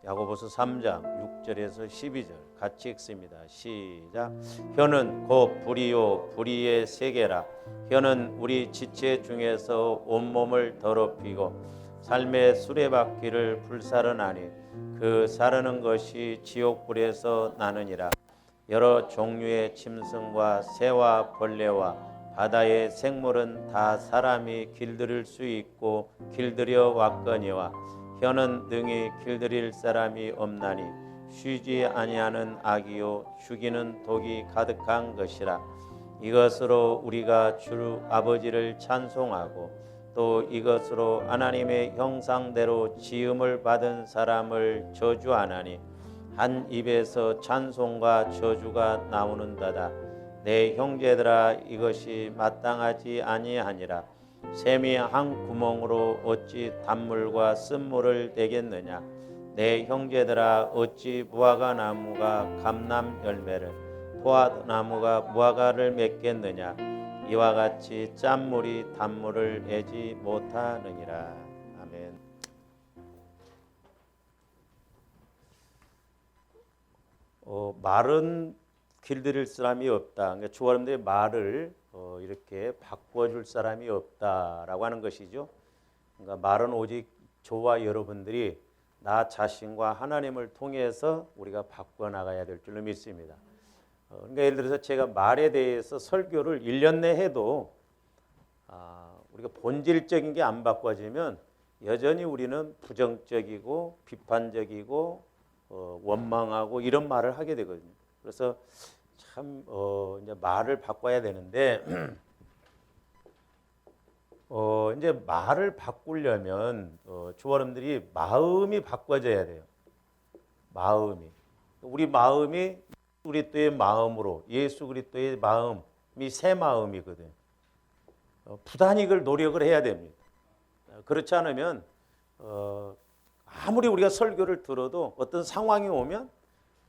야고보서 3장 6절에서 12절 같이 읽습니다. 시작. 혀는 곧 불이요 불의의 세계라. 혀는 우리 지체 중에서 온몸을 더럽히고 삶의 수레바퀴를 불사르나니 그 사르는 것이 지옥불에서 나느니라. 여러 종류의 짐승과 새와 벌레와 바다의 생물은 다 사람이 길들일 수 있고 길들여 왔거니와 혀는 능히 길들일 사람이 없나니 쉬지 아니하는 악이요 죽이는 독이 가득한 것이라. 이것으로 우리가 주 아버지를 찬송하고 또 이것으로 하나님의 형상대로 지음을 받은 사람을 저주하나니 한 입에서 찬송과 저주가 나오는도다. 내 형제들아 이것이 마땅하지 아니하니라. 샘이 한 구멍으로 어찌 단물과 쓴물을 내겠느냐. 내 형제들아 어찌 무화과 나무가 감람 열매를 포화나무가 무화과를 맺겠느냐. 이와 같이 짠물이 단물을 내지 못하느니라. 아멘. 말은 길들일 사람이 없다. 그러니까 주 여러분들의 말을 이렇게 바꿔줄 사람이 없다라고 하는 것이죠. 그러니까 말은 오직 저와 여러분들이 나 자신과 하나님을 통해서 우리가 바꿔나가야 될 줄로 믿습니다. 그러니까 예를 들어서 제가 말에 대해서 설교를 1년 내 해도 우리가 본질적인 게 안 바꿔지면 여전히 우리는 부정적이고 비판적이고 원망하고 이런 말을 하게 되거든요. 그래서 참 이제 말을 바꿔야 되는데 이제 말을 바꾸려면 주어른들이 마음이 바꿔져야 돼요. 마음이 우리 마음이 그리스도의 마음으로 예수 그리스도의 마음이 새 마음이거든. 부단히 이걸 노력을 해야 됩니다. 그렇지 않으면 아무리 우리가 설교를 들어도 어떤 상황이 오면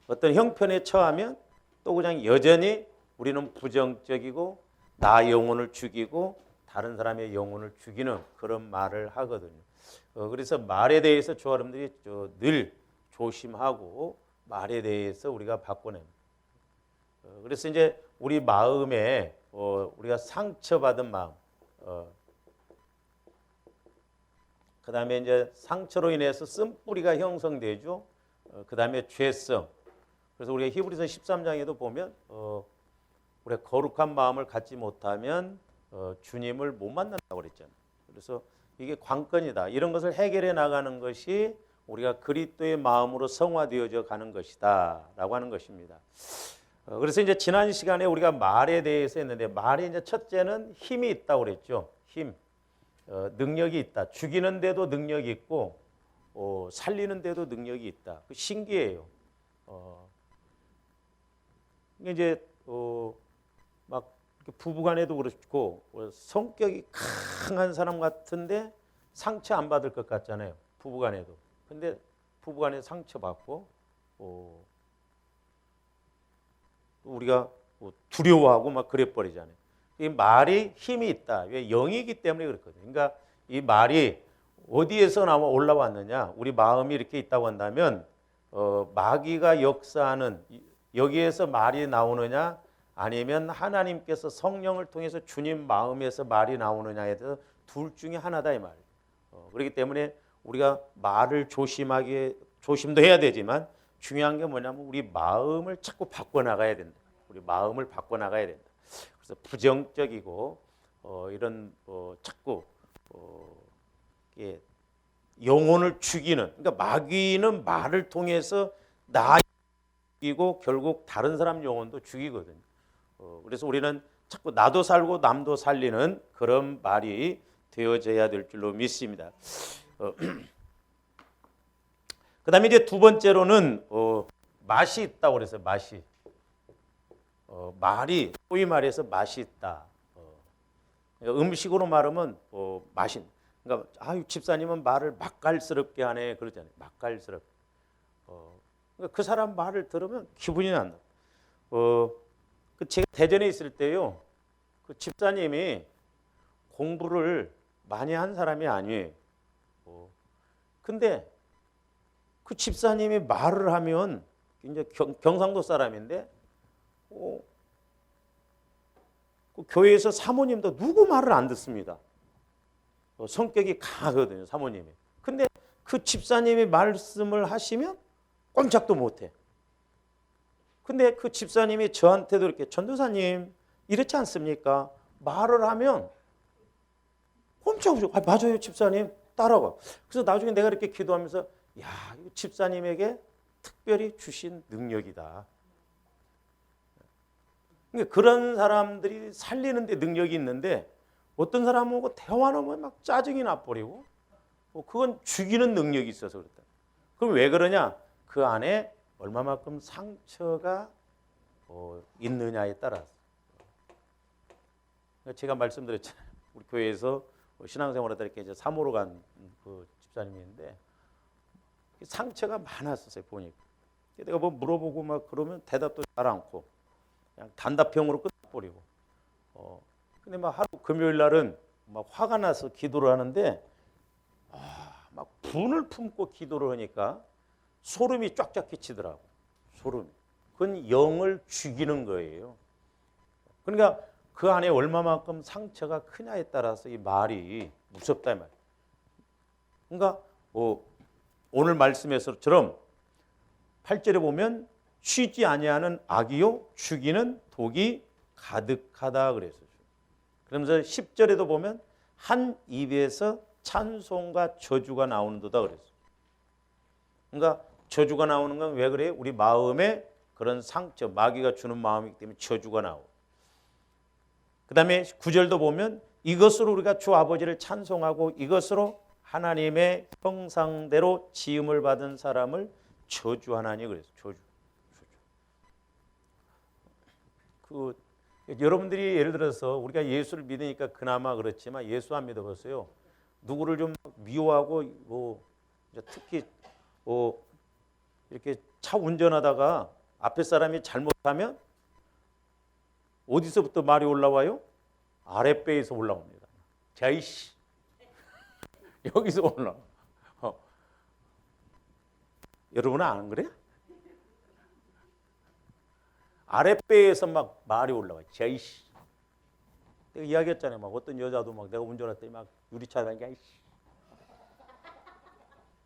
어떤 형편에 처하면 또 그냥 여전히 우리는 부정적이고 나 영혼을 죽이고 다른 사람의 영혼을 죽이는 그런 말을 하거든요. 그래서 말에 대해서 저 여러분들이 늘 조심하고 말에 대해서 우리가 바꿔냅니다. 그래서 이제 우리 마음에 우리가 상처받은 마음, 그 다음에 이제 상처로 인해서 쓴뿌리가 형성되죠. 그 다음에 죄성. 그래서 우리가 히브리서 13장에도 보면 우리가 거룩한 마음을 갖지 못하면 주님을 못 만난다고 그랬잖아요. 그래서 이게 관건이다. 이런 것을 해결해 나가는 것이 우리가 그리스도의 마음으로 성화되어져 가는 것이다 라고 하는 것입니다. 그래서 이제 지난 시간에 우리가 말에 대해서 했는데 말이 이제 첫째는 힘이 있다고 그랬죠. 힘, 능력이 있다. 죽이는데도 능력이 있고 살리는데도 능력이 있다. 신기해요. 이제 막 부부간에도 그렇고 성격이 강한 사람 같은데 상처 안 받을 것 같잖아요. 부부간에도. 근데 부부간에 상처 받고 우리가 두려워하고 막 그래 버리잖아요. 이 말이 힘이 있다. 왜? 영이기 때문에 그렇거든요. 그러니까 이 말이 어디에서 나와 올라왔느냐? 우리 마음이 이렇게 있다고 한다면 마귀가 역사하는 여기에서 말이 나오느냐? 아니면 하나님께서 성령을 통해서 주님 마음에서 말이 나오느냐에 대해서 둘 중에 하나다 이 말이에요. 그렇기 때문에 우리가 말을 조심도 해야 되지만 중요한 게 뭐냐면 우리 마음을 자꾸 바꿔나가야 된다. 우리 마음을 바꿔나가야 된다. 그래서 부정적이고 이런 자꾸 영혼을 죽이는, 그러니까 마귀는 말을 통해서 나 죽이고 결국 다른 사람 영혼도 죽이거든요. 그래서 우리는 자꾸 나도 살고 남도 살리는 그런 말이 되어져야 될 줄로 믿습니다. 그 다음에 이제 두 번째로는 맛이 있다고 그랬어요. 맛이. 말이 소위 말해서 맛이 있다. 음식으로 말하면 맛이. 그러니까 집사님은 말을 맛깔스럽게 하네 그러잖아요. 맛깔스럽게. 그러니까 그 사람 말을 들으면 기분이 난다. 제가 대전에 있을 때요. 그 집사님이 공부를 많이 한 사람이 아니에요. 근데 그 집사님이 말을 하면 이제 경상도 사람인데 그 교회에서 사모님도 누구 말을 안 듣습니다. 성격이 강하거든요, 사모님이. 근데 그 집사님이 말씀을 하시면 꼼짝도 못해. 근데 그 집사님이 저한테도 이렇게 전도사님 이렇지 않습니까? 말을 하면 꼼짝없이 맞아요 집사님 따라가. 그래서 나중에 내가 이렇게 기도하면서 야, 이거 집사님에게 특별히 주신 능력이다. 그러니까 그런 사람들이 살리는 데 능력이 있는데 어떤 사람하고 대화하면 막 짜증이 나버리고 그건 죽이는 능력이 있어서 그렇다. 그럼 왜 그러냐? 그 안에 얼마만큼 상처가 있느냐에 따라서. 제가 말씀드렸잖아요. 우리 교회에서 신앙생활하다 이렇게 이제 사모로 간 그 집사님인데 상처가 많았었어요 보니까. 내가 뭐 물어보고 막 그러면 대답도 잘 않고 그냥 단답형으로 끝버리고. 근데 막 하루 금요일 날은 막 화가 나서 기도를 하는데 막 분을 품고 기도를 하니까 소름이 쫙쫙 끼치더라고. 소름이. 그건 영을 죽이는 거예요. 그러니까 그 안에 얼마만큼 상처가 크냐에 따라서 이 말이 무섭다 이 말. 그러니까 오늘 말씀에서처럼 8절에 보면 쉬지 아니하는 악이요 죽이는 독이 가득하다 그랬어요. 그러면서 10절에도 보면 한 입에서 찬송과 저주가 나오는도다 그랬어요. 그러니까 저주가 나오는 건 왜 그래요? 우리 마음에 그런 상처, 마귀가 주는 마음이기 때문에 저주가 나오고. 그 다음에 9절도 보면 이것으로 우리가 주 아버지를 찬송하고 이것으로 하나님의 형상대로 지음을 받은 사람을 저주하나니 그랬어요. 저주. 여러분들이 예를 들어서 우리가 예수를 믿으니까 그나마 그렇지만 예수 안 믿어봤어요. 누구를 좀 미워하고 특히 이렇게 차 운전하다가 앞에 사람이 잘못하면 어디서부터 말이 올라와요? 아랫배에서 올라옵니다. 자이씨 여기서 올라와. 여러분은 안 그래요? 아랫배에서 막 말이 올라와. 자이씨. 내가 이야기했잖아요. 막 어떤 여자도 막 내가 운전할 때 막 유리차 다니까 야이씨.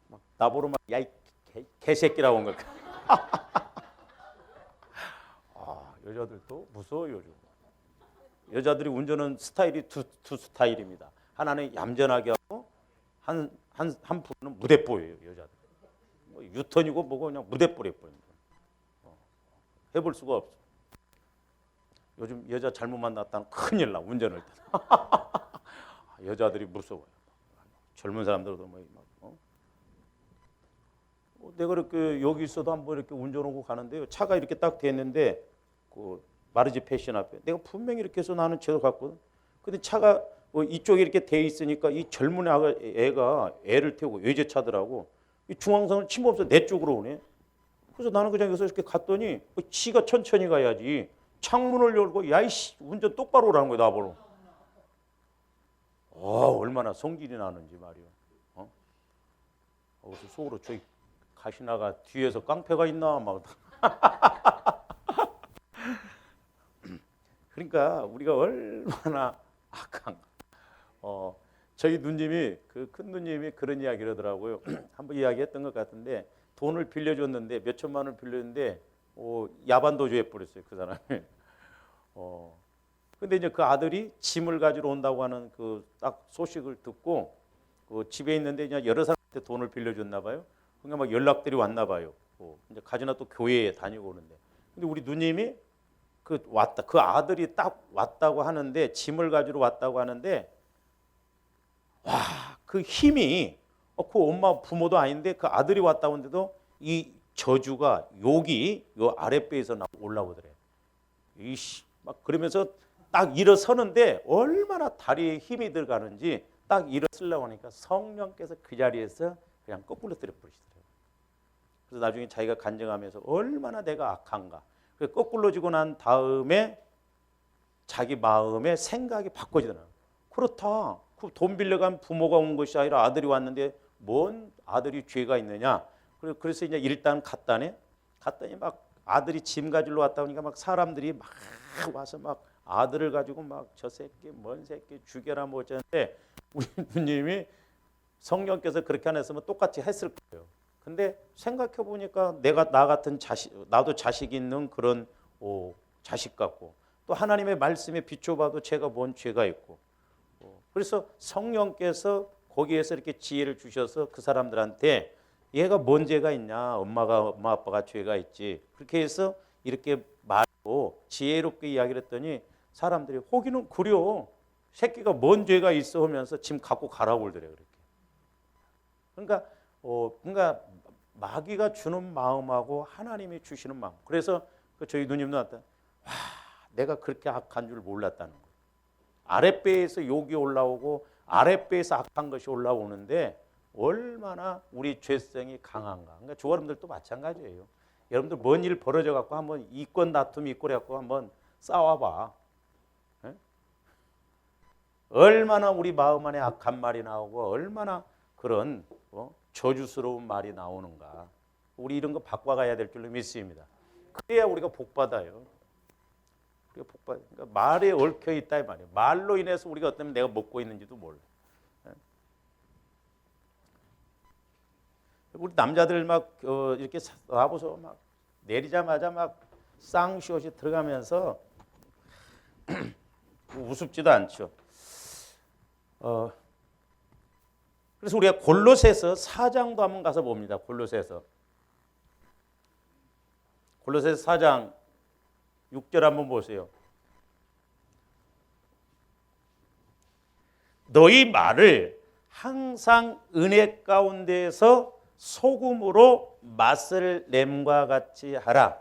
막 나보러 막 야이 개새끼라고 한 거. 여자들도 무서워요 요즘. 여자들이 운전은 스타일이 두 스타일입니다. 하나는 얌전하게 하고 한 분은 무대뽀예요 여자들. 뭐 유턴이고 뭐고 그냥 무대뽀래 버립니다. 해볼 수가 없어. 요즘 여자 잘못 만났다는 큰일 나 운전할 때. 여자들이 무서워요. 젊은 사람들도 내가 이렇게 여기 있어도 한번 이렇게 운전하고 가는데요. 차가 이렇게 딱 됐는데 그 마르지 패션 앞에 내가 분명히 이렇게 해서 나는 제대로 갔거든. 근데 차가 이쪽에 이렇게 돼 있으니까 이 젊은 애가 애를 태우고 외제차더라고. 이 중앙선을 침범해서 내 쪽으로 오네. 그래서 나는 그냥 여기서 이렇게 갔더니 지가 천천히 가야지. 창문을 열고 야이씨 운전 똑바로 오라는 거야 나보러. 얼마나 성질이 나는지 말이야. 그래서 속으로 저기 가시나가 뒤에서 깡패가 있나 막. 그러니까 우리가 얼마나 악한가. 저희 누님이 그 큰 누님이 그런 이야기를 하더라고요. 한번 이야기했던 것 같은데 돈을 빌려줬는데 몇 천만 원을 빌렸는데 야반도주 해버렸어요 그 사람이. 근데 이제 그 아들이 짐을 가지러 온다고 하는 그 딱 소식을 듣고 그 집에 있는데 그냥 여러 사람한테 돈을 빌려줬나 봐요. 그러니까 막 연락들이 왔나 봐요. 이제 가지나 또 교회에 다니고 오는데. 근데 우리 누님이 그 아들이 딱 왔다고 하는데 짐을 가지러 왔다고 하는데 그 힘이 그 엄마 부모도 아닌데 그 아들이 왔다고 하는데도 이 저주가 욕이 요 아랫배에서 올라오더래. 이씨 막 그러면서 딱 일어서는데 얼마나 다리에 힘이 들어가는지 딱 일어서려고 하니까 성령께서 그 자리에서 그냥 거꾸로 때려 버리시더라고요. 그래서 나중에 자기가 간증하면서 얼마나 내가 악한가. 거꾸로 지고 난 다음에 자기 마음의 생각이 바꿔지더라고요. 그렇다. 그 돈 빌려간 부모가 온 것이 아니라 아들이 왔는데 뭔 아들이 죄가 있느냐. 그래서 이제 일단 갔더니 막 아들이 짐 가지러 왔다 보니까 막 사람들이 막 와서 막 아들을 가지고 막 저 새끼 뭔 새끼 죽여라 뭐 어쩌는데 우리 누님이 성령께서 그렇게 안 했으면 똑같이 했을 거예요. 근데 생각해 보니까 나 같은 나도 자식 있는 그런 자식 같고 또 하나님의 말씀에 비춰봐도 제가 뭔 죄가 있고 그래서 성령께서 거기에서 이렇게 지혜를 주셔서 그 사람들한테 얘가 뭔 죄가 있냐 엄마 아빠가 죄가 있지 그렇게 해서 이렇게 말고 지혜롭게 이야기를 했더니 사람들이 호기는 그려 새끼가 뭔 죄가 있어 하면서 짐 갖고 가라고 그러더래요. 그렇게. 그러니까 마귀가 주는 마음하고 하나님이 주시는 마음. 그래서 저희 누님도 왔다. 와, 내가 그렇게 악한 줄 몰랐다는 거예요. 아랫배에서 욕이 올라오고 아랫배에서 악한 것이 올라오는데 얼마나 우리 죄성이 강한가. 그러니까 저 여러분들도 마찬가지예요. 여러분들 뭔 일 벌어져 갖고 한번 이권 다툼이 있고 그래갖고 한번 싸워봐. 에? 얼마나 우리 마음 안에 악한 말이 나오고 얼마나 그런 저주스러운 말이 나오는가. 우리 이런 거 바꿔가야 될 줄로 믿습니다. 그래야 우리가 복 받아요. 우리가 복 받아요. 그러니까 말에 얽혀 있다 이 말이에요. 말로 인해서 우리가 어쩌면 내가 먹고 있는지도 몰라. 우리 남자들 막 이렇게 와보서 막 내리자마자 막 쌍시옷이 들어가면서 우습지도 않죠. 그래서 우리가 골로새서 4장도 한번 가서 봅니다. 골로새서 4장 6절 한번 보세요. 너희 말을 항상 은혜 가운데에서 소금으로 맛을 냄과 같이 하라.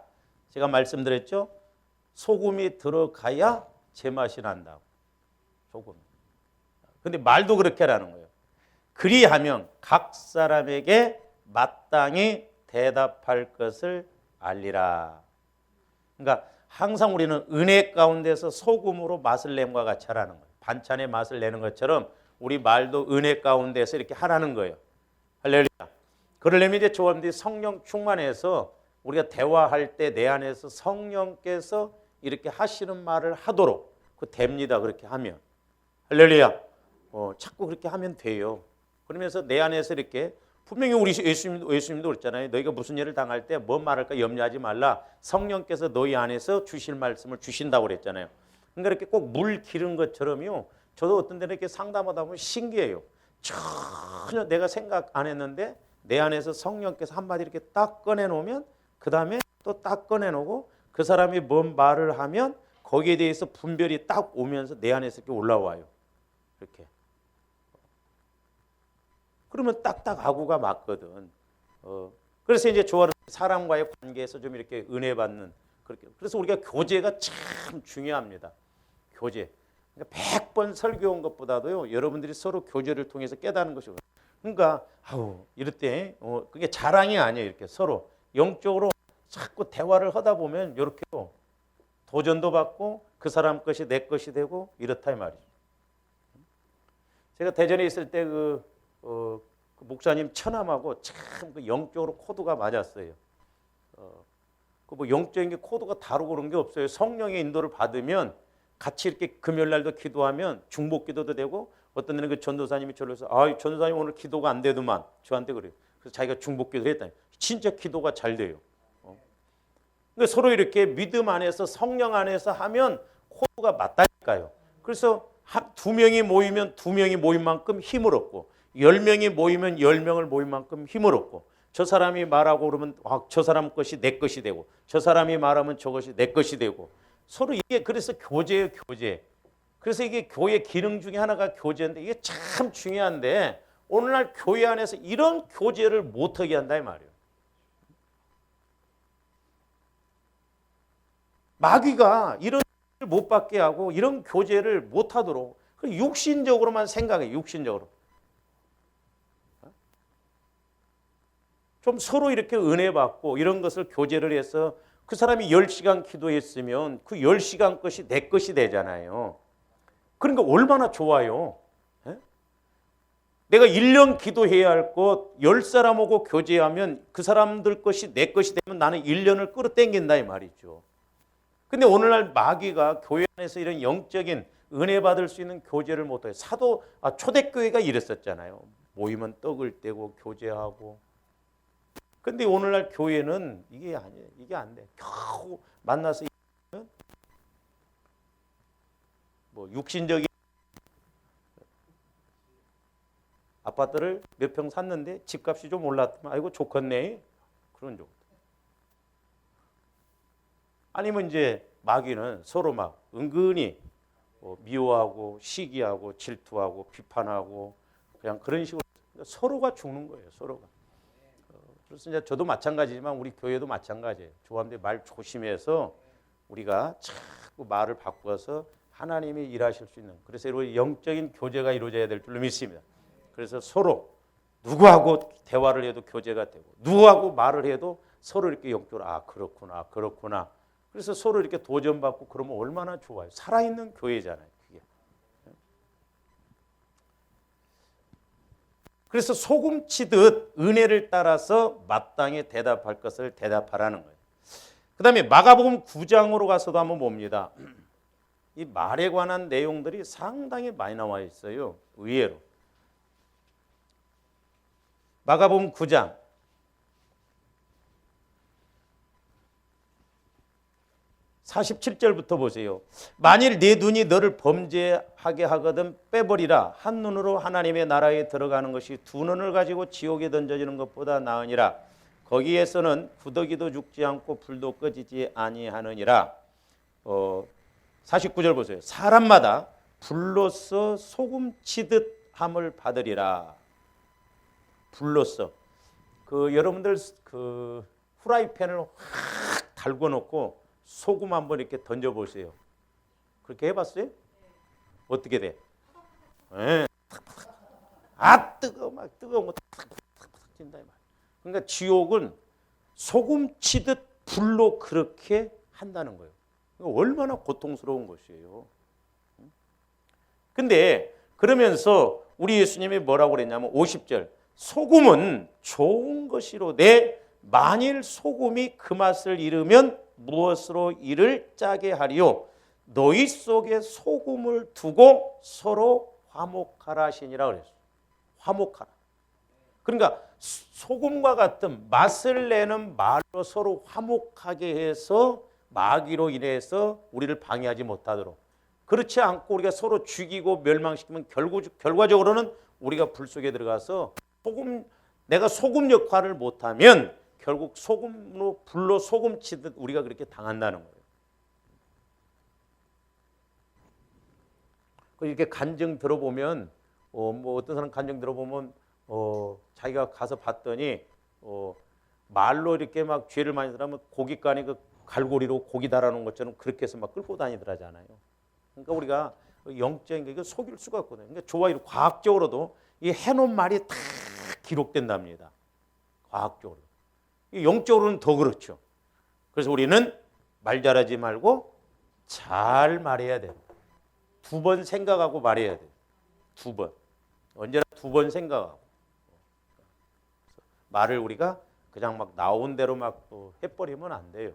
제가 말씀드렸죠. 소금이 들어가야 제맛이 난다고. 소금. 근데 말도 그렇게 하라는 거예요. 그리하면 각 사람에게 마땅히 대답할 것을 알리라. 그러니까 항상 우리는 은혜 가운데서 소금으로 맛을 냄과 같이 하라는 거예요. 반찬의 맛을 내는 것처럼 우리 말도 은혜 가운데서 이렇게 하라는 거예요. 할렐루야. 그러려면 이제 저분들이 성령 충만해서 우리가 대화할 때 내 안에서 성령께서 이렇게 하시는 말을 하도록 됩니다. 그렇게 하면. 할렐루야. 자꾸 그렇게 하면 돼요. 그러면서 내 안에서 이렇게 분명히 우리 예수님도 그랬잖아요. 너희가 무슨 일을 당할 때 뭔 말할까 염려하지 말라. 성령께서 너희 안에서 주실 말씀을 주신다고 그랬잖아요. 그러니까 이렇게 꼭 물 기른 것처럼요. 저도 어떤 데는 이렇게 상담하다 보면 신기해요. 전혀 내가 생각 안 했는데 내 안에서 성령께서 한마디 이렇게 딱 꺼내놓으면 그 다음에 또 딱 꺼내놓고 그 사람이 뭔 말을 하면 거기에 대해서 분별이 딱 오면서 내 안에서 이렇게 올라와요. 이렇게. 그러면 딱딱 아구가 맞거든. 그래서 이제 저와 사람과의 관계에서 좀 이렇게 은혜 받는 그렇게. 그래서 우리가 교제가 참 중요합니다. 교제. 그러니까 100번 설교한 것보다도요. 여러분들이 서로 교제를 통해서 깨닫는 것이고. 그러니까 이럴 때 그게 자랑이 아니에요. 이렇게 서로 영적으로 자꾸 대화를 하다 보면 이렇게 도전도 받고 그 사람 것이 내 것이 되고 이렇다 이 말이죠. 제가 대전에 있을 때 그 목사님 처남하고 참 그 영적으로 코드가 맞았어요. 그 뭐 영적인 게 코드가 다르고 그런 게 없어요. 성령의 인도를 받으면 같이 이렇게 금요일 날도 기도하면 중복 기도도 되고 어떤 데는 그 전도사님이 저러서 전도사님 오늘 기도가 안 되더만 저한테 그래요. 그래서 자기가 중복 기도를 했다니 진짜 기도가 잘 돼요. 그러니까 서로 이렇게 믿음 안에서 성령 안에서 하면 코드가 맞다니까요. 그래서 두 명이 모이면 두 명이 모인 만큼 힘을 얻고 10명이 모이면 10명을 모인 만큼 힘을 얻고 저 사람이 말하고 그러면 저 사람 것이 내 것이 되고 저 사람이 말하면 저것이 내 것이 되고 서로 이게 그래서 교제예요. 교제. 그래서 이게 교회 기능 중에 하나가 교제인데 이게 참 중요한데 오늘날 교회 안에서 이런 교제를 못하게 한다 이 말이에요. 마귀가 이런 못 받게 하고 이런 교제를 못하도록 육신적으로만 생각해. 육신적으로. 좀 서로 이렇게 은혜 받고 이런 것을 교제를 해서 그 사람이 10시간 기도했으면 그 10시간 것이 내 것이 되잖아요. 그러니까 얼마나 좋아요. 예? 내가 1년 기도해야 할 것 10사람하고 교제하면 그 사람들 것이 내 것이 되면 나는 1년을 끌어당긴다 이 말이죠. 근데 오늘날 마귀가 교회 안에서 이런 영적인 은혜 받을 수 있는 교제를 못해요. 초대교회가 이랬었잖아요. 모이면 떡을 떼고 교제하고. 근데 오늘날 교회는 이게 아니에요. 이게 안 돼. 겨우 만나서 뭐 육신적인 아파트를 몇 평 샀는데 집값이 좀 올랐더만 아이고 좋겠네. 그런 정도. 아니면 이제 마귀는 서로 막 은근히 미워하고 시기하고 질투하고 비판하고 그냥 그런 식으로 서로가 죽는 거예요. 서로가. 그래서 이제 저도 마찬가지지만 우리 교회도 마찬가지예요. 조합대 말 조심해서 우리가 자꾸 말을 바꿔서 하나님이 일하실 수 있는 그래서 이런 영적인 교제가 이루어져야 될 줄로 믿습니다. 그래서 서로 누구하고 대화를 해도 교제가 되고 누구하고 말을 해도 서로 이렇게 영적으로 그렇구나 그렇구나 그래서 서로 이렇게 도전받고 그러면 얼마나 좋아요. 살아있는 교회잖아요. 그게. 그래서 소금치듯 은혜를 따라서 마땅히 대답할 것을 대답하라는 거예요. 그 다음에 마가복음 9장으로 가서도 한번 봅니다. 이 말에 관한 내용들이 상당히 많이 나와 있어요. 의외로. 마가복음 9장 47절부터 보세요. 만일 네 눈이 너를 범죄하게 하거든 빼버리라. 한 눈으로 하나님의 나라에 들어가는 것이 두 눈을 가지고 지옥에 던져지는 것보다 나으니라. 거기에서는 구더기도 죽지 않고 불도 꺼지지 아니하느니라. 49절 보세요. 사람마다 불로써 소금치듯 함을 받으리라. 불로써 여러분들 후라이팬을 확 달궈 놓고 소금 한번 이렇게 던져 보세요. 그렇게 해봤어요? 어떻게 돼? 네. 뜨거워 막 뜨거운 거 탁탁탁탁 찐다 이 말. 그러니까 지옥은 소금 치듯 불로 그렇게 한다는 거예요. 얼마나 고통스러운 것이에요. 근데 그러면서 우리 예수님이 뭐라고 그랬냐면 50절 소금은 좋은 것이로되 만일 소금이 그 맛을 잃으면 무엇으로 이를 짜게 하리요 너희 속에 소금을 두고 서로 화목하라 하시니라 그랬어요. 화목하라. 그러니까 소금과 같은 맛을 내는 말로 서로 화목하게 해서 마귀로 인해서 우리를 방해하지 못하도록. 그렇지 않고 우리가 서로 죽이고 멸망시키면 결과적으로는 우리가 불 속에 들어가서 내가 소금 역할을 못하면 결국 불로 소금 치듯 우리가 그렇게 당한다는 거예요. 이렇게 간증 들어보면 뭐 어떤 사람 간증 들어보면 자기가 가서 봤더니 말로 이렇게 막 죄를 많이 들으면 고깃간이 그 갈고리로 고기 달아놓은 것처럼 그렇게 해서 막 끌고 다니더라잖아요. 그러니까 우리가 영적인 게 속일 수가 없거든요. 그러니까 좋아요. 과학적으로도 이 해놓은 말이 다 기록된답니다. 과학적으로. 영적으로는 더 그렇죠. 그래서 우리는 말 잘하지 말고 잘 말해야 돼요. 2번 생각하고 말해야 돼요. 2번. 언제나 2번 생각하고. 말을 우리가 그냥 막 나온 대로 막 해버리면 안 돼요.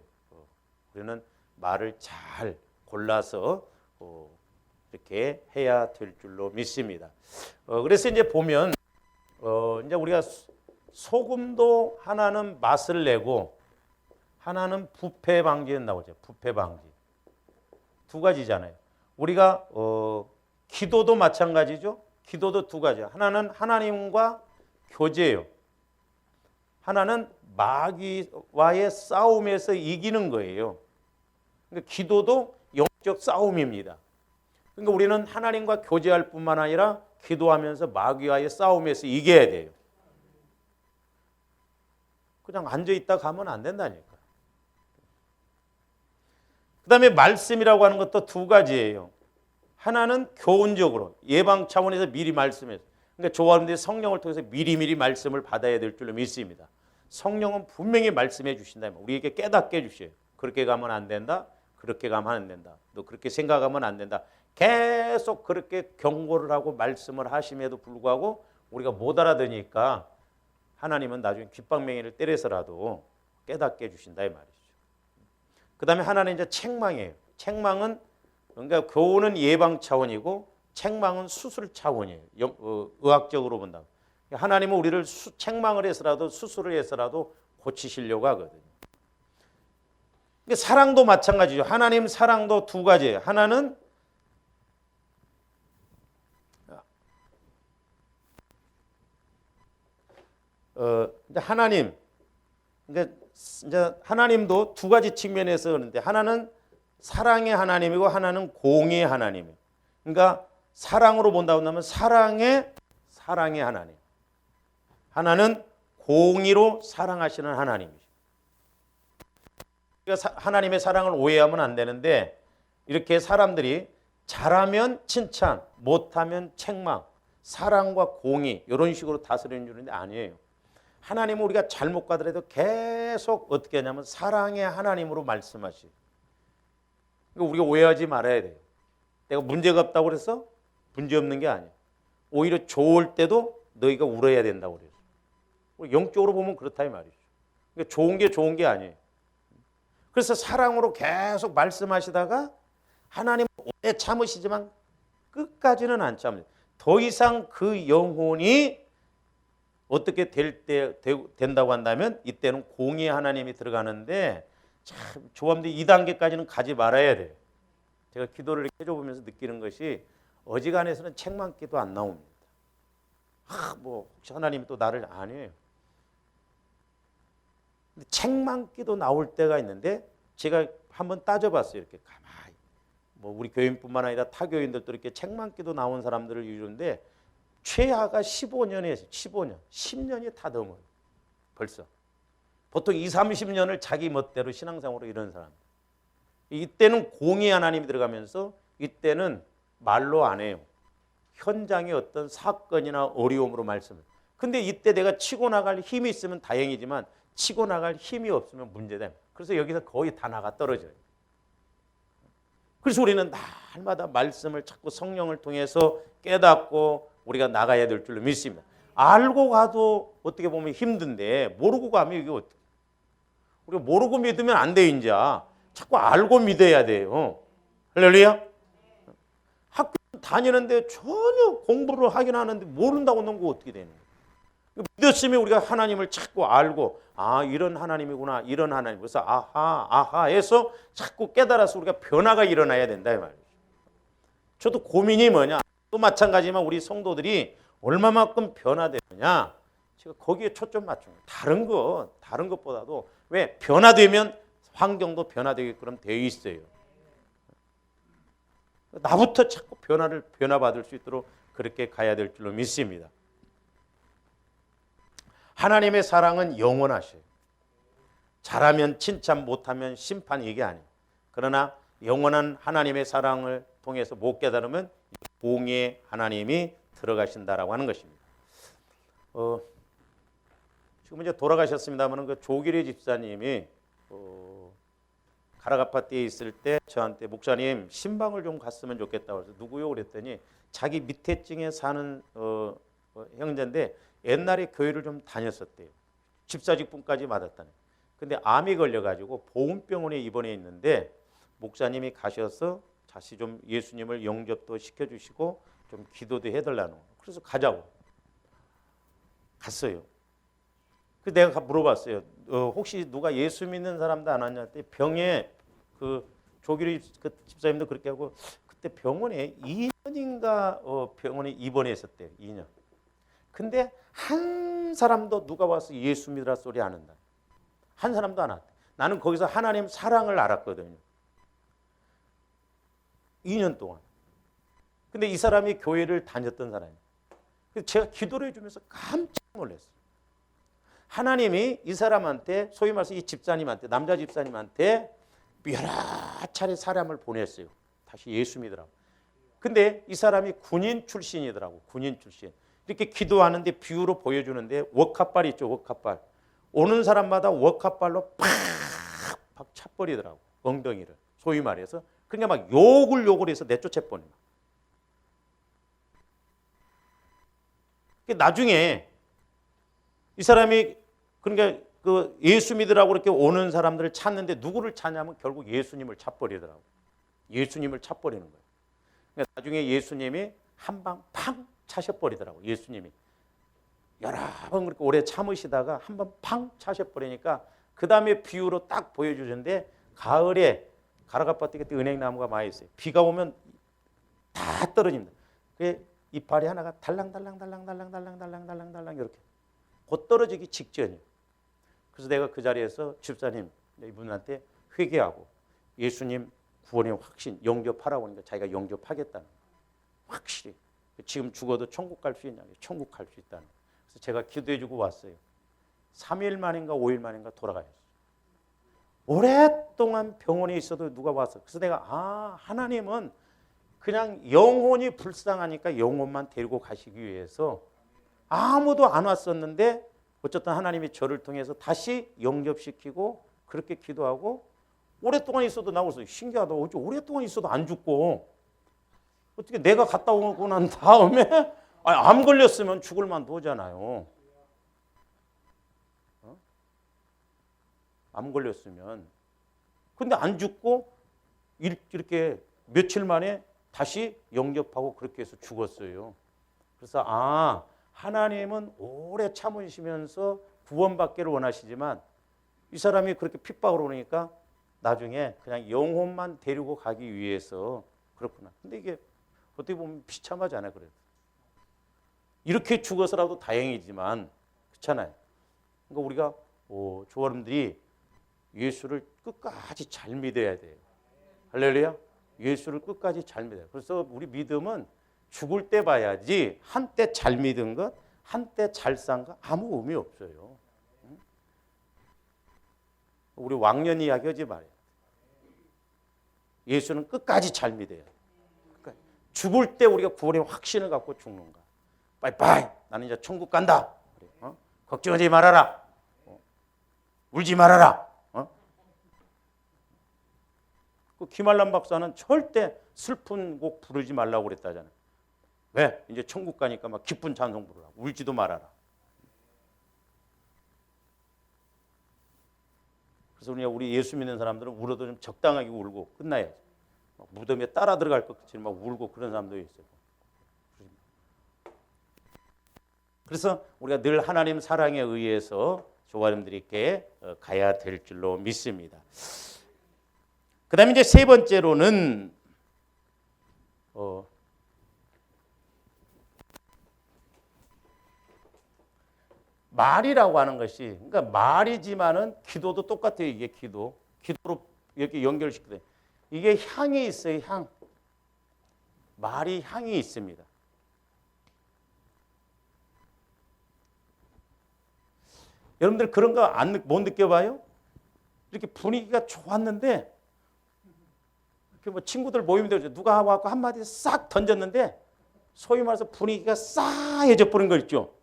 우리는 말을 잘 골라서 이렇게 해야 될 줄로 믿습니다. 그래서 이제 보면 이제 우리가 소금도 하나는 맛을 내고 하나는 부패 방지한다고 하죠. 부패 방지. 두 가지잖아요. 우리가 기도도 마찬가지죠. 기도도 두 가지야. 하나는 하나님과 교제예요. 하나는 마귀와의 싸움에서 이기는 거예요. 그러니까 기도도 영적 싸움입니다. 그러니까 우리는 하나님과 교제할 뿐만 아니라 기도하면서 마귀와의 싸움에서 이겨야 돼요. 그냥 앉아있다 가면 안 된다니까. 그 다음에 말씀이라고 하는 것도 두 가지예요. 하나는 교훈적으로 예방 차원에서 미리 말씀해서 그러니까 조화론들이 성령을 통해서 미리미리 말씀을 받아야 될 줄로 믿습니다. 성령은 분명히 말씀해 주신다면 우리에게 깨닫게 해주셔요. 그렇게 가면 안 된다. 그렇게 가면 안 된다. 너 그렇게 생각하면 안 된다. 계속 그렇게 경고를 하고 말씀을 하심에도 불구하고 우리가 못 알아듣으니까 하나님은 나중에 귓방맹이를 때려서라도 깨닫게 해주신다 이 말이죠. 그 다음에 하나는 이제 책망이에요. 책망은 그러니까 교훈은 예방 차원이고 책망은 수술 차원이에요. 의학적으로 본다면. 하나님은 우리를 책망을 해서라도 수술을 해서라도 고치시려고 하거든요. 사랑도 마찬가지죠. 하나님 사랑도 두 가지예요. 하나는 하나님, 그러니까 이제 하나님도 두 가지 측면에서 그러는데 하나는 사랑의 하나님이고 하나는 공의의 하나님이에요. 그러니까 사랑으로 본다고 하면 사랑의 하나님. 하나는 공의로 사랑하시는 하나님이죠. 그러니까 하나님의 사랑을 오해하면 안 되는데 이렇게 사람들이 잘하면 칭찬, 못하면 책망, 사랑과 공의 이런 식으로 다스리는 줄인데 아니에요. 하나님은 우리가 잘못 가더라도 계속 어떻게 하냐면 사랑의 하나님으로 말씀하시고 그러니까 우리가 오해하지 말아야 돼요. 내가 문제가 없다고 그래서 문제 없는 게 아니에요. 오히려 좋을 때도 너희가 울어야 된다고 그래요. 영적으로 보면 그렇다 이 말이죠. 그러니까 좋은 게 아니에요. 그래서 사랑으로 계속 말씀하시다가 하나님은 오래 참으시지만 끝까지는 안 참아요. 더 이상 그 영혼이 어떻게 된다고 한다면 이때는 공의의 하나님이 들어가는데 참 조합대 2단계까지는 가지 말아야 돼요. 제가 기도를 해줘보면서 느끼는 것이 어지간해서는 책망기도 안 나옵니다. 뭐 혹시 하나님이 또 나를 아니에요. 근데 책망기도 나올 때가 있는데 제가 한번 따져봤어요. 이렇게 가만히 뭐 우리 교인뿐만 아니라 타 교인들도 이렇게 책망기도 나온 사람들을 이루는데 최하가 15년이에요. 15년, 10년이 다 넘어요. 벌써. 보통 20, 30년을 자기 멋대로 신앙생활로 이런 사람. 이때는 공의 하나님이 들어가면서 이때는 말로 안 해요. 현장의 어떤 사건이나 어려움으로 말씀을. 근데 이때 내가 치고 나갈 힘이 있으면 다행이지만 치고 나갈 힘이 없으면 문제다. 그래서 여기서 거의 다 나가 떨어져요. 그래서 우리는 날마다 말씀을 자꾸 성령을 통해서 깨닫고 우리가 나가야 될 줄로 믿습니다. 알고 가도 어떻게 보면 힘든데 모르고 가면 이게 어떻게? 우리가 모르고 믿으면 안 돼요. 이제 자꾸 알고 믿어야 돼요. 할렐루야. 학교 다니는데 전혀 공부를 하긴 하는데 모른다고 놓은 거 어떻게 되는 거예요? 믿었으면 우리가 하나님을 자꾸 알고 이런 하나님이구나 이런 하나님. 그래서 아하 해서 자꾸 깨달아서 우리가 변화가 일어나야 된다 이 말이에요. 저도 고민이 뭐냐. 또 마찬가지지만 우리 성도들이 얼마만큼 변화되느냐 제가 거기에 초점 맞춥니다. 다른 것보다도 왜 변화되면 환경도 변화되게끔 되어 있어요. 나부터 자꾸 변화받을 수 있도록 그렇게 가야 될 줄로 믿습니다. 하나님의 사랑은 영원하셔요. 잘하면 칭찬, 못하면 심판 이게 아니에요. 그러나 영원한 하나님의 사랑을 통해서 못 깨달으면 공의의 하나님이 들어가신다라고 하는 것입니다. 지금 이제 돌아가셨습니다만 그 조기래 집사님이 가락아파트에 있을 때 저한테 목사님 신방을 좀 갔으면 좋겠다고 해서 누구요? 그랬더니 자기 밑에 층에 사는 형제인데 옛날에 교회를 좀 다녔었대요. 집사직분까지 받았다네. 근데 암이 걸려가지고 보훈병원에 입원해 있는데 목사님이 가셔서 다시 좀 예수님을 영접도 시켜주시고 좀 기도도 해달라는 거예요. 그래서 가자고 갔어요. 그 내가 물어봤어요. 혹시 누가 예수 믿는 사람도 안 왔냐? 병에 그 조기리 그 집사님도 그렇게 하고 그때 병원에 2년인가 병원에 입원해 있었대요. 2년. 근데 한 사람도 누가 와서 예수 믿으라 소리 안 한다. 한 사람도 안 왔대. 나는 거기서 하나님 사랑을 알았거든요. 2년 동안. 근데 이 사람이 교회를 다녔던 사람이에요. 그래서 제가 기도를 해주면서 깜짝 놀랐어요. 하나님이 이 사람한테 소위 말해서 이 집사님한테 남자 집사님한테 여러 차례 사람을 보냈어요. 다시 예수 믿으라고. 근데 이 사람이 군인 출신이더라고. 군인 출신. 이렇게 기도하는데 비유로 보여주는데 웍카발 있죠. 웍카발. 오는 사람마다 웍카발로 팍팍 차버리더라고. 엉덩이를. 소위 말해서. 그러니까 막 욕을 해서 내쫓아버려. 나중에 이 사람이 그러니까 그 예수 믿으라고 그렇게 오는 사람들을 찾는데 누구를 찾냐면 결국 예수님을 찾버리더라고. 예수님을 찾버리는 거예요. 그러니까 나중에 예수님이 한 방 팡 차셔버리더라고. 예수님이 여러 번 그렇게 오래 참으시다가 한 번 팡 차셔버리니까 그 다음에 비유로 딱 보여주는데 가을에 가라가밭에 그때 은행나무가 많이 있어요. 비가 오면 다 떨어집니다. 그 이파리 하나가 달랑달랑달랑달랑달랑달랑달랑달랑 이렇게 곧 떨어지기 직전이에요. 그래서 내가 그 자리에서 집사님 이분한테 회개하고 예수님 구원의 확신 영접하라고 하니까 자기가 영접하겠다는 거예요. 확실히 지금 죽어도 천국 갈 수 있냐? 천국 갈 수 있다는 거예요. 그래서 제가 기도해주고 왔어요. 3일 만인가 5일 만인가 돌아가셨어요. 오랫동안 병원에 있어도 누가 왔어. 그래서 내가 하나님은 그냥 영혼이 불쌍하니까 영혼만 데리고 가시기 위해서 아무도 안 왔었는데 어쨌든 하나님이 저를 통해서 다시 영접시키고 그렇게 기도하고 오랫동안 있어도 나오서 신기하다. 어째 오랫동안 있어도 안 죽고 어떻게 내가 갔다 오고 난 다음에 암 걸렸으면 죽을 만도 하잖아요. 암 걸렸으면. 근데 안 죽고 이렇게 며칠 만에 다시 영접하고 그렇게 해서 죽었어요. 그래서 하나님은 오래 참으시면서 구원받기를 원하시지만 이 사람이 그렇게 핍박을 오니까 나중에 그냥 영혼만 데리고 가기 위해서 그렇구나. 근데 이게 어떻게 보면 비참하잖아요. 그래도 이렇게 죽어서라도 다행이지만 그렇잖아요. 그러니까 우리가 조아름들이 예수를 끝까지 잘 믿어야 돼요. 할렐루야. 예수를 끝까지 잘 믿어요. 그래서 우리 믿음은 죽을 때 봐야지 한때 잘 믿은 것, 한때 잘 산 것 아무 의미 없어요. 우리 왕년 이야기 하지 말아요. 예수는 끝까지 잘 믿어요. 그러니까 죽을 때 우리가 구원의 확신을 갖고 죽는 거야. 빠이빠이 나는 이제 천국 간다. 걱정하지 말아라. 울지 말아라. 그 김알람 박사는 절대 슬픈 곡 부르지 말라고 그랬다잖아요. 왜? 이제 천국 가니까 막 기쁜 찬송 부르라. 울지도 말아라. 그래서 우리 예수 믿는 사람들은 울어도 좀 적당하게 울고 끝나야지. 막 무덤에 따라 들어갈 것 같이 막 울고 그런 사람도 있어요. 그래서 우리가 늘 하나님 사랑에 의해서 조아름들에게 가야 될 줄로 믿습니다. 그 다음에 이제 세 번째로는 말이라고 하는 것이 그러니까 말이지만은 기도도 똑같아요. 이게 기도로 이렇게 연결시키되 이게 향이 있어요. 향. 말이 향이 있습니다. 여러분들 그런 거 못 느껴봐요? 이렇게 분위기가 좋았는데 이렇게 뭐 친구들 모임인데 누가 와서 한마디 싹 던졌는데 소위 말해서 분위기가 싸해져 버린 거 있죠?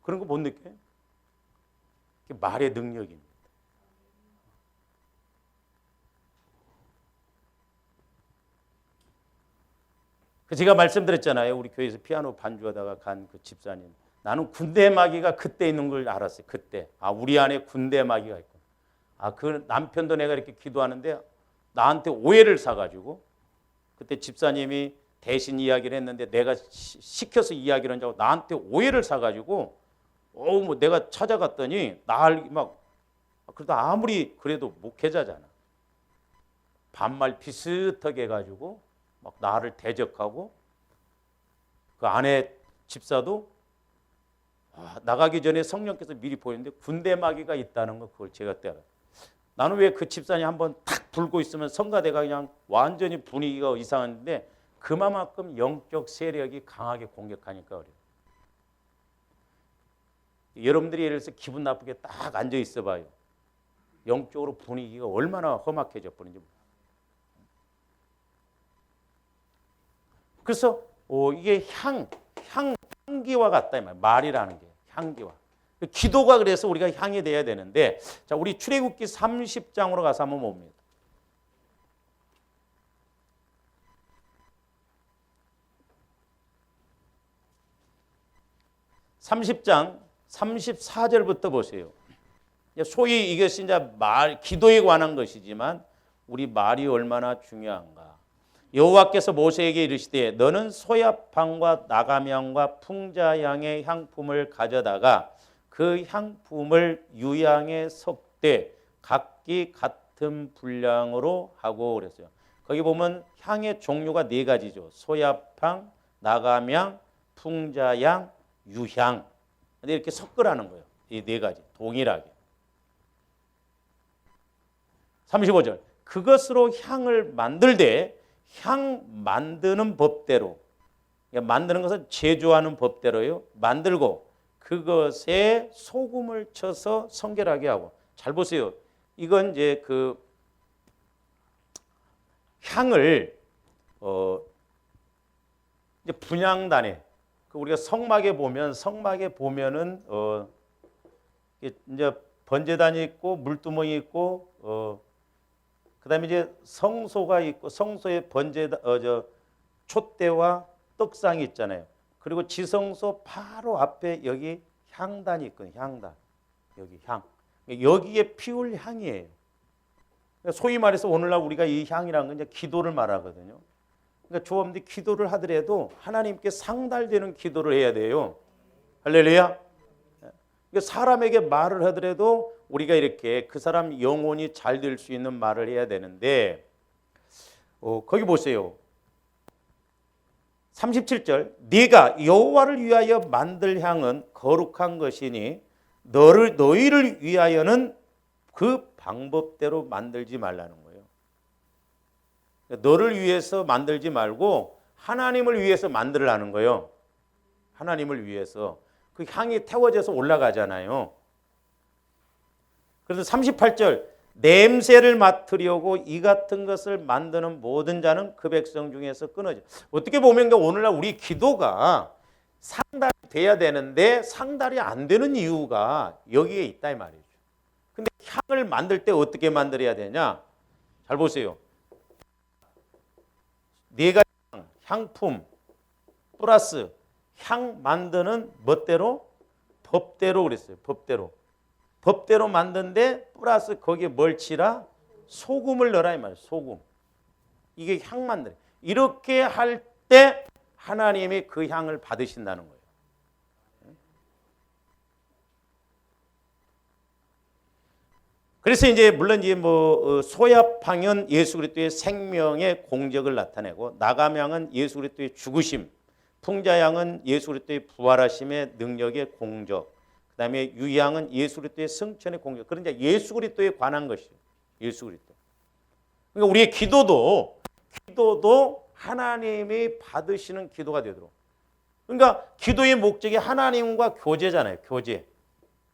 그런 거 못 느껴요? 그게 말의 능력입니다. 제가 말씀드렸잖아요. 우리 교회에서 피아노 반주하다가 간 그 집사님. 나는 군대 마귀가 그때 있는 걸 알았어요. 그때. 우리 안에 군대 마귀가 있구나. 그 남편도 내가 이렇게 기도하는데 나한테 오해를 사가지고 그때 집사님이 대신 이야기를 했는데 내가 시켜서 이야기를 한다고 나한테 오해를 사가지고 뭐 내가 찾아갔더니 그래도 아무리 그래도 목회자잖아. 반말 비슷하게 해가지고 막 나를 대적하고 그 아내 집사도 나가기 전에 성령께서 미리 보였는데 군대 마귀가 있다는 거 그걸 제가 때 알아요. 나는 왜 그 집사님 한번 탁 불고 있으면 성가대가 그냥 완전히 분위기가 이상한데 그만큼 영적 세력이 강하게 공격하니까 그래요. 여러분들이 예를 들어서 기분 나쁘게 딱 앉아 있어 봐요. 영적으로 분위기가 얼마나 험악해져 버린지. 그래서 이게 향기와 같다 이 말. 말이라는 게 향기와. 기도가 그래서 우리가 향이 돼야 되는데 자, 우리 출애굽기 30장으로 가서 한번 봅니다. 30장 34절부터 보세요. 소위 이것이 이제 기도에 관한 것이지만 우리 말이 얼마나 중요한가. 여호와께서 모세에게 이르시되 너는 소야향과 나가명과 풍자향의 향품을 가져다가 그 향품을 유향에 섞되 각기 같은 분량으로 하고 그랬어요. 거기 보면 향의 종류가 네 가지죠. 소야향, 나가명, 풍자향, 유향. 근데 이렇게 섞으라는 거예요. 이 네 가지 동일하게. 35절. 그것으로 향을 만들되 향 만드는 법대로, 그러니까 만드는 것은 제조하는 법대로요. 만들고 그것에 소금을 쳐서 성결하게 하고. 잘 보세요. 이건 이제 그 향을 이제 분향단에 우리가 성막에 보면은 이제 번제단이 있고 물두멍이 있고 그다음에 이제 성소가 있고 성소에 촛대와 떡상이 있잖아요. 그리고 지성소 바로 앞에 여기 향단이 있거든요. 향단. 여기 향. 여기에 피울 향이에요. 소위 말해서 오늘날 우리가 이 향이라는 건 이제 기도를 말하거든요. 그러니까 조합원들이 기도를 하더라도 하나님께 상달되는 기도를 해야 돼요. 할렐루야. 그러니까 사람에게 말을 하더라도 우리가 이렇게 그 사람 영혼이 잘 될 수 있는 말을 해야 되는데 거기 보세요. 37절 네가 여호와를 위하여 만들 향은 거룩한 것이니 너희를 위하여는 그 방법대로 만들지 말라는 거예요. 너를 위해서 만들지 말고 하나님을 위해서 만들라는 거예요. 하나님을 위해서. 그 향이 태워져서 올라가잖아요. 그래서 38절 냄새를 맡으려고 이 같은 것을 만드는 모든 자는 그 백성 중에서 끊어져. 어떻게 보면 오늘날 우리 기도가 상달이 돼야 되는데 상달이 안 되는 이유가 여기에 있다 이 말이죠. 근데 향을 만들 때 어떻게 만들어야 되냐? 잘 보세요. 네 가지 향품 플러스 향 만드는 멋대로 법대로 그랬어요. 법대로 만드는데 플러스 거기에 뭘 치라? 소금을 넣어라 이 말이에요. 소금. 이게 향 만드는. 이렇게 할 때 하나님이 그 향을 받으신다는 거예요. 그래서 이제 물론 이제 소야향은 예수 그리스도의 생명의 공적을 나타내고 나가명은 예수 그리스도의 죽으심, 풍자향은 예수 그리스도의 부활하심의 능력의 공적, 그다음에 유향은 예수 그리스도의 승천의 공적. 그러니까 예수 그리스도에 관한 것이에요. 예수 그리스도. 그러니까 우리의 기도도 하나님이 받으시는 기도가 되도록. 그러니까 기도의 목적이 하나님과 교제잖아요. 교제.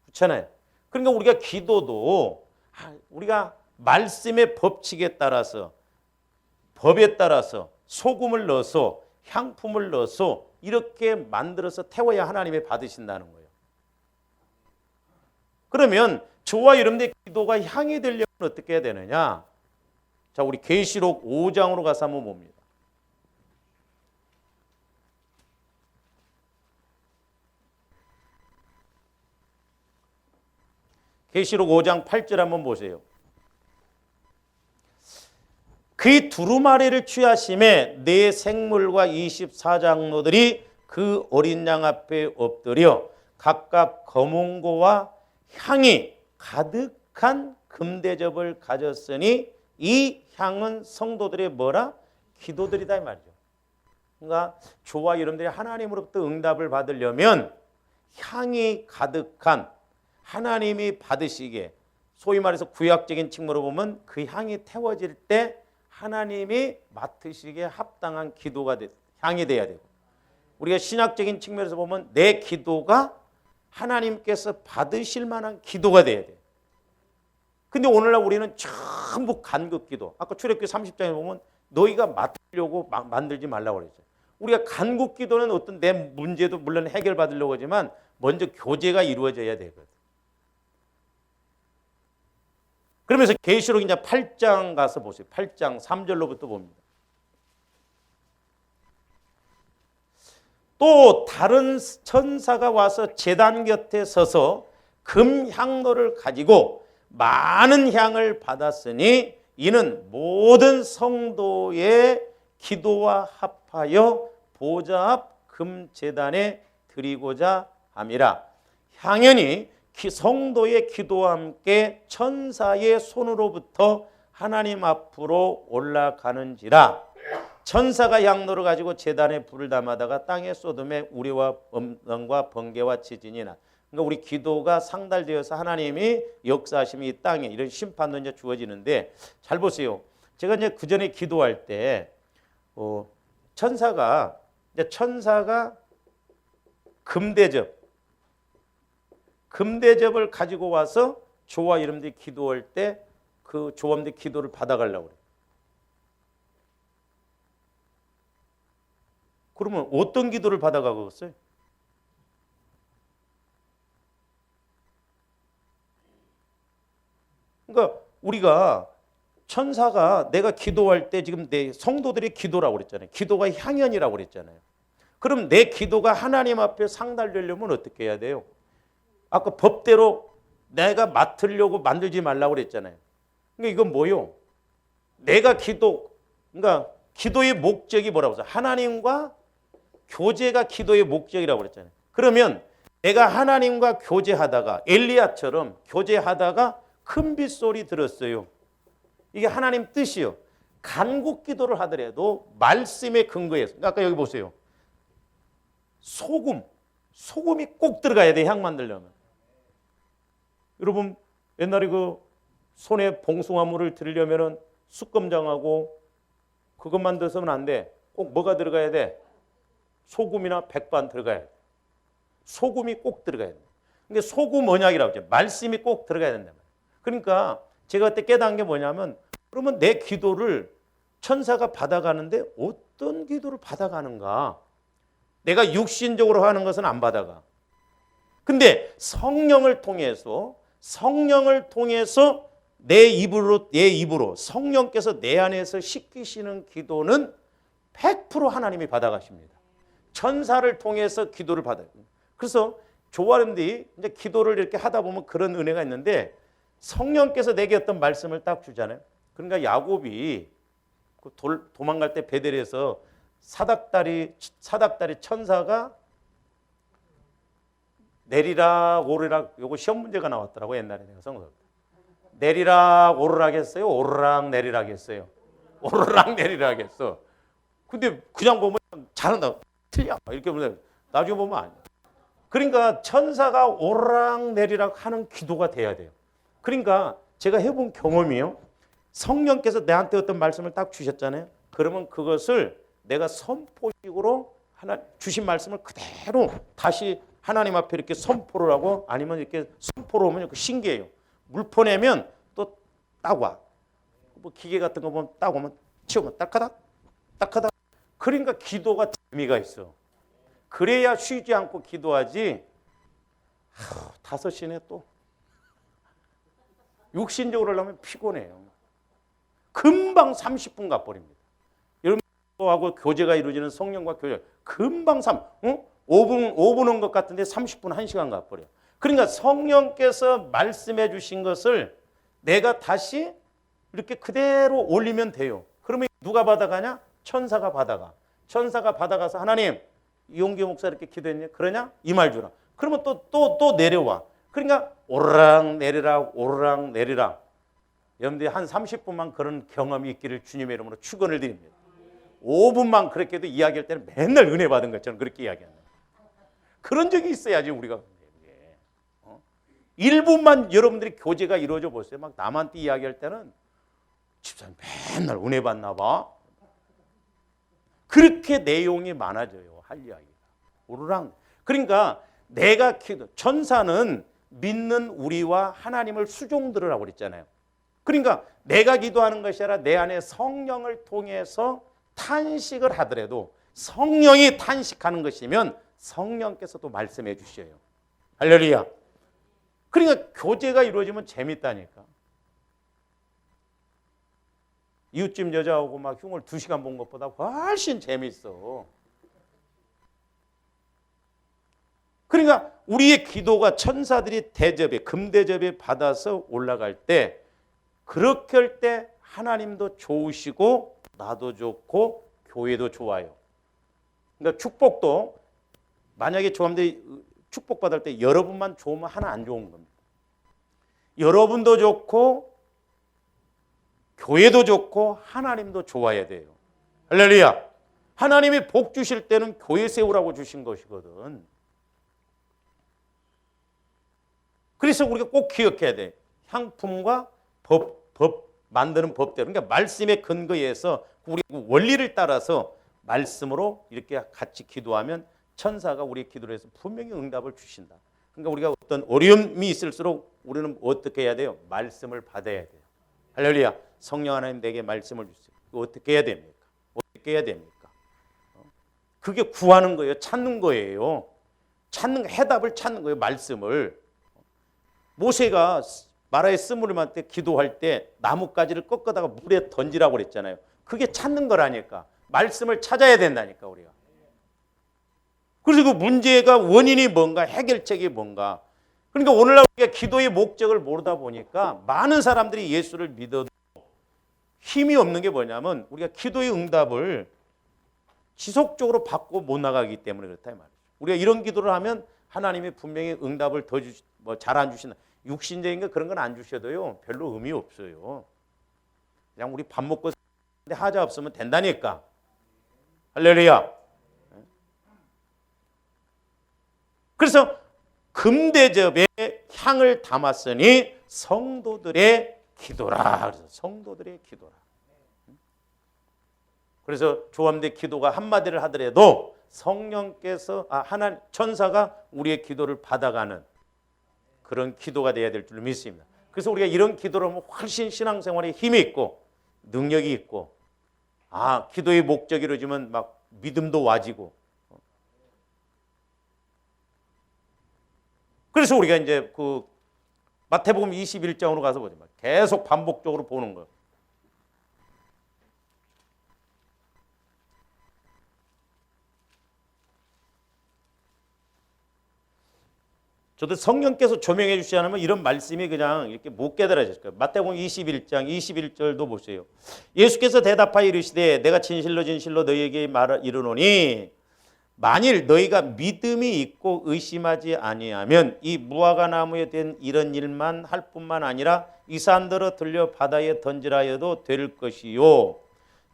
그렇잖아요. 그러니까 우리가 기도도 우리가 말씀의 법칙에 따라서 법에 따라서 소금을 넣어서 향품을 넣어서 이렇게 만들어서 태워야 하나님이 받으신다는 거예요. 그러면 저와 여러분의 기도가 향이 되려면 어떻게 해야 되느냐? 자, 우리 계시록 5장으로 가서 한번 봅니다. 계시록 5장 8절 한번 보세요. 그의 두루마리를 취하심에 네 생물과 24장로들이 그 어린 양 앞에 엎드려 각각 검은고와 향이 가득한 금대접을 가졌으니 이 향은 성도들의 뭐라? 기도들이다 이 말이죠. 그러니까 저와 여러분들이 하나님으로부터 응답을 받으려면 향이 가득한 하나님이 받으시기에 소위 말해서 구약적인 측면으로 보면 그 향이 태워질 때 하나님이 맡으시기에 합당한 기도가 향이 돼야 되고 우리가 신학적인 측면에서 보면 내 기도가 하나님께서 받으실 만한 기도가 돼야 돼요. 근데 오늘날 우리는 전부 간극 기도. 아까 출애굽기 30장에 보면 너희가 맡으려고 만들지 말라고 그랬죠. 우리가 간국 기도는 어떤 내 문제도 물론 해결받으려고 하지만 먼저 교제가 이루어져야 되거든. 그러면서 계시록 이제 8장 가서 보세요. 8장 3절로부터 봅니다. 또 다른 천사가 와서 제단 곁에 서서 금향로를 가지고 많은 향을 받았으니 이는 모든 성도의 기도와 합하여 보좌 앞 금제단에 드리고자 함이라. 향연이 성도의 기도와 함께 천사의 손으로부터 하나님 앞으로 올라가는지라. 천사가 향로를 가지고 제단에 불을 담아다가 땅에 쏟음에 우리와 음성과 번개와 지진이 나. 그러니까 우리 기도가 상달되어서 하나님이 역사하심이 이 땅에 이런 심판도 이제 주어지는데, 잘 보세요. 제가 이제 그 전에 기도할 때 천사가 금대접을 가지고 와서 저와 여러분들이 기도할 때 그 조함들 기도를 받아가려고 그래요. 그러면 어떤 기도를 받아가겠어요? 그러니까 우리가 천사가 내가 기도할 때 지금 내 성도들의 기도라고 그랬잖아요. 기도가 향연이라고 그랬잖아요. 그럼 내 기도가 하나님 앞에 상달되려면 어떻게 해야 돼요? 아까 법대로 내가 맡으려고 만들지 말라고 그랬잖아요. 그러니까 이건 뭐요? 내가 그러니까 기도의 목적이 뭐라고 했어요? 하나님과 교제가 기도의 목적이라고 그랬잖아요. 그러면 내가 하나님과 교제하다가 엘리야처럼 교제하다가 큰 빗소리 들었어요. 이게 하나님 뜻이요. 간국 기도를 하더라도 말씀에 근거해서. 아까 여기 보세요. 소금이 꼭 들어가야 돼, 향 만들려면. 여러분 옛날에 그 손에 봉숭아물을 드리려면은 숯검장하고 그것만 넣어서는 안 돼. 꼭 뭐가 들어가야 돼? 소금이나 백반 들어가야 돼. 소금이 꼭 들어가야 돼. 근데 소금 언약이라고 하죠. 말씀이 꼭 들어가야 된다. 그러니까 제가 그때 깨달은 게 뭐냐면, 그러면 내 기도를 천사가 받아가는데 어떤 기도를 받아가는가? 내가 육신적으로 하는 것은 안 받아가. 근데 성령을 통해서 내 입으로 성령께서 내 안에서 시키시는 기도는 100% 하나님이 받아가십니다. 천사를 통해서 기도를 받아요. 그래서 조아름들이 이제 기도를 이렇게 하다 보면 그런 은혜가 있는데, 성령께서 내게 어떤 말씀을 딱 주잖아요. 그러니까 야곱이 도망갈 때 베델에서 사닥다리 천사가 내리락 오르락, 요거 시험 문제가 나왔더라고 옛날에. 내가 성서 내리락 오르락 했어요, 오르락 내리락 했어요. 오르락 내리락 했어. 근데 그냥 보면 잘한다, 틀려 이렇게 보면 나중에 보면 아니야. 그러니까 천사가 오르락 내리락 하는 기도가 돼야 돼요. 그러니까 제가 해본 경험이요, 성령께서 내한테 어떤 말씀을 딱 주셨잖아요. 그러면 그것을 내가 선포식으로 주신 말씀을 그대로 다시 하나님 앞에 이렇게 선포를 하고, 아니면 이렇게 선포를 하면 신기해요. 물 퍼내면 또 딱 와. 뭐 기계 같은 거 보면 딱 오면 치우면 딱하닥. 그러니까 기도가 재미가 있어. 그래야 쉬지 않고 기도하지. 5시네 또. 육신적으로 하려면 피곤해요. 금방 30분 가버립니다. 여러분하고 교제가 이루어지는 성령과 교제, 금방 5분 온 것 같은데 30분, 1시간 가버려요. 그러니까 성령께서 말씀해 주신 것을 내가 다시 이렇게 그대로 올리면 돼요. 그러면 누가 받아가냐? 천사가 받아가. 천사가 받아가서 하나님, 이용기 목사 이렇게 기도했냐? 그러냐? 이 말 주라. 그러면 또 내려와. 그러니까 오르락 내리락 오르락 내리락. 여러분들이 한 30분만 그런 경험이 있기를 주님의 이름으로 축원을 드립니다. 5분만 그렇게도 이야기할 때는 맨날 은혜 받은 것처럼 그렇게 이야기한다. 그런 적이 있어야지 우리가. 1분만 여러분들이 교제가 이루어져 보세요. 막 남한테 이야기할 때는 집사님 맨날 은혜 받나 봐. 그렇게 내용이 많아져요. 할 이야기가. 오르락. 그러니까 내가 천사는 믿는 우리와 하나님을 수종들으라고 그랬잖아요. 그러니까 내가 기도하는 것이 아니라 내 안에 성령을 통해서 탄식을 하더라도 성령이 탄식하는 것이면 성령께서도 말씀해 주셔요. 할렐루야. 그러니까 교제가 이루어지면 재밌다니까. 이웃집 여자하고 막 흉을 2시간 본 것보다 훨씬 재밌어. 그러니까 우리의 기도가 천사들이 대접에 금대접에 받아서 올라갈 때 그렇게 할 때 하나님도 좋으시고 나도 좋고 교회도 좋아요. 그러니까 축복도 만약에 조합대 축복받을 때 여러분만 좋으면 하나 안 좋은 겁니다. 여러분도 좋고 교회도 좋고 하나님도 좋아야 돼요. 할렐루야. 하나님이 복 주실 때는 교회 세우라고 주신 것이거든. 그래서 우리가 꼭 기억해야 돼. 향품과 법 만드는 법대로. 그러니까 말씀의 근거에서 우리 원리를 따라서 말씀으로 이렇게 같이 기도하면 천사가 우리의 기도를 해서 분명히 응답을 주신다. 그러니까 우리가 어떤 어려움이 있을수록 우리는 어떻게 해야 돼요? 말씀을 받아야 돼요. 할렐루야. 성령 하나님 내게 말씀을 주세요. 어떻게 해야 됩니까? 어떻게 해야 됩니까? 그게 구하는 거예요. 찾는 거예요. 해답을 찾는 거예요. 말씀을. 모세가 마라의 스무림한테 기도할 때 나뭇가지를 꺾어다가 물에 던지라고 그랬잖아요. 그게 찾는 거라니까. 말씀을 찾아야 된다니까 우리가. 그래서 그 문제가 원인이 뭔가 해결책이 뭔가. 그러니까 오늘날 우리가 기도의 목적을 모르다 보니까 많은 사람들이 예수를 믿어도 힘이 없는 게 뭐냐면 우리가 기도의 응답을 지속적으로 받고 못 나가기 때문에 그렇다 이 말이죠. 우리가 이런 기도를 하면 하나님이 분명히 응답을 더 잘 안 주신다. 육신적인 거 그런 건 안 주셔도요 별로 의미 없어요. 그냥 우리 밥 먹고 하자 없으면 된다니까. 할렐루야. 그래서 금대접에 향을 담았으니 성도들의 기도라. 그래서 성도들의 기도라. 그래서 조함대 기도가 한마디를 하더라도 성령께서 하나님 천사가 우리의 기도를 받아가는 그런 기도가 되어야 될 줄 믿습니다. 그래서 우리가 이런 기도를 하면 훨씬 신앙생활에 힘이 있고 능력이 있고 기도의 목적이 이루어지면 막 믿음도 와지고. 그래서 우리가 이제 그 마태복음 21장으로 가서 보지 마. 계속 반복적으로 보는 거. 저도 성령께서 조명해 주시지 않으면 이런 말씀이 그냥 이렇게 못 깨달아질 거예요. 마태복음 21장 21절도 보세요. 예수께서 대답하여 이르시되 내가 진실로 너희에게 이르노니 만일 너희가 믿음이 있고 의심하지 아니하면 이 무화과 나무에 된 이런 일만 할 뿐만 아니라 이 산더러 들려 바다에 던지라 해도 될 것이요.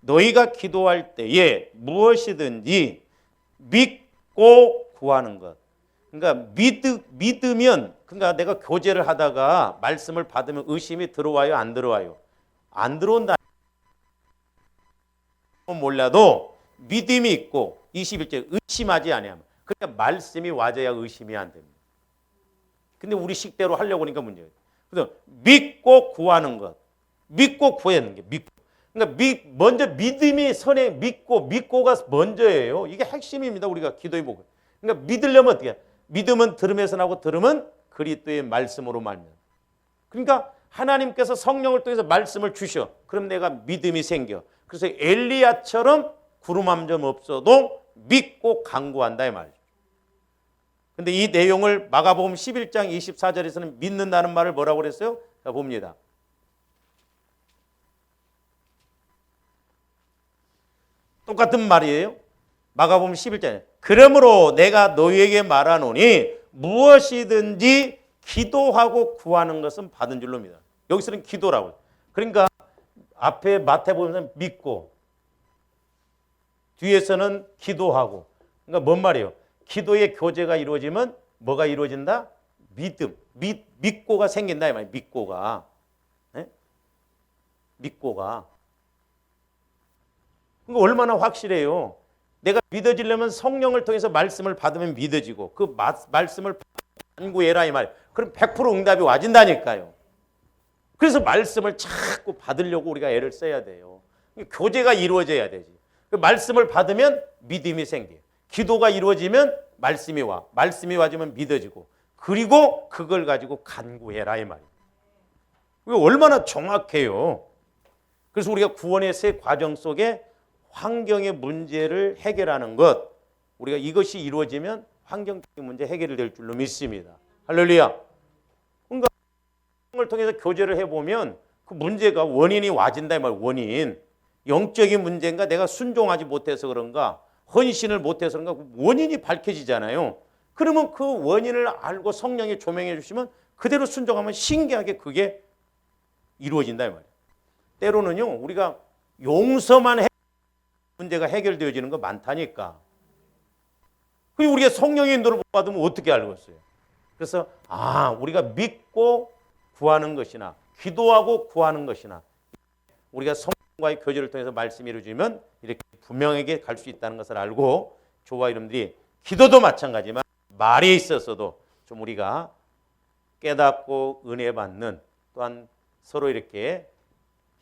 너희가 기도할 때에 무엇이든지 믿고 구하는 것. 그러니까 믿으면 그러니까 내가 교제를 하다가 말씀을 받으면 의심이 들어와요, 안 들어와요? 안 들어온다. 몰라도 믿음이 있고 21절 의심하지 아니하면 그러니까 말씀이 와줘야 의심이 안 됩니다. 근데 우리 식대로 하려고 하니까 문제예요. 그래서 믿고 구하는 것. 믿고 구하는 게 믿고. 그러니까 먼저 믿음이 선에 믿고가 먼저예요. 이게 핵심입니다. 우리가 기도의 목표. 그러니까 믿으려면 어떻게 해요? 믿음은 들음에서 나고 들음은 그리스도의 말씀으로 말면. 그러니까 하나님께서 성령을 통해서 말씀을 주셔. 그럼 내가 믿음이 생겨. 그래서 엘리야처럼 구름 한 점 없어도 믿고 간구한다 이 말이죠. 근데 이 내용을 마가복음 11장 24절에서는 믿는다는 말을 뭐라고 그랬어요? 자 봅니다. 똑같은 말이에요. 마가복음 11장에 그러므로 내가 너희에게 말하노니 무엇이든지 기도하고 구하는 것은 받은 줄로 믿어. 여기서는 기도라고. 그러니까 앞에 마태복음에서는 믿고 뒤에서는 기도하고. 그러니까 뭔 말이에요? 기도의 교제가 이루어지면 뭐가 이루어진다? 믿음. 믿고가 생긴다 이 말이에요. 믿고가. 네? 믿고가. 그러니까 얼마나 확실해요. 내가 믿어지려면 성령을 통해서 말씀을 받으면 믿어지고 그 말씀을 간구해라 이 말. 그럼 100% 응답이 와진다니까요. 그래서 말씀을 자꾸 받으려고 우리가 애를 써야 돼요. 교제가 이루어져야 되지. 그 말씀을 받으면 믿음이 생겨요. 기도가 이루어지면 말씀이 와. 말씀이 와지면 믿어지고 그리고 그걸 가지고 간구해라 이 말이에요. 이게 얼마나 정확해요. 그래서 우리가 구원의 새 과정 속에 환경의 문제를 해결하는 것, 우리가 이것이 이루어지면 환경적인 문제 해결이 될 줄로 믿습니다. 할렐루야. 그러니까 을 통해서 교제를 해보면 그 문제가 원인이 와진다 이 말. 원인. 영적인 문제인가, 내가 순종하지 못해서 그런가, 헌신을 못해서 그런가, 그 원인이 밝혀지잖아요. 그러면 그 원인을 알고 성령이 조명해 주시면 그대로 순종하면 신기하게 그게 이루어진다 이 말이에요. 때로는요, 우리가 용서만 문제가 해결되어지는 거 많다니까. 그리고 우리가 성령의 인도를 못 받으면 어떻게 알겠어요? 그래서 우리가 믿고 구하는 것이나 기도하고 구하는 것이나 우리가 성령과의 교제를 통해서 말씀이 이루어지면 이렇게 분명하게 갈 수 있다는 것을 알고, 저와 여러분들이 기도도 마찬가지지만 말에 있어서도 좀 우리가 깨닫고 은혜 받는, 또한 서로 이렇게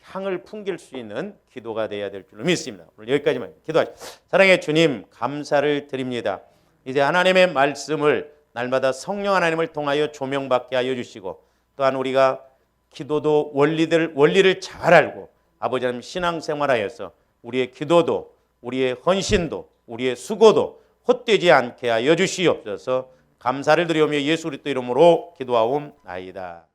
향을 풍길 수 있는 기도가 되어야 될 줄로 믿습니다. 오늘 여기까지만 기도하시죠. 사랑의 주님, 감사를 드립니다. 이제 하나님의 말씀을 날마다 성령 하나님을 통하여 조명받게 하여 주시고, 또한 우리가 기도도 원리를 잘 알고 아버지 하나님 신앙생활하여서 우리의 기도도, 우리의 헌신도, 우리의 수고도 헛되지 않게 하여 주시옵소서. 감사를 드리오며 예수 그리스도 이름으로 기도하옵나이다.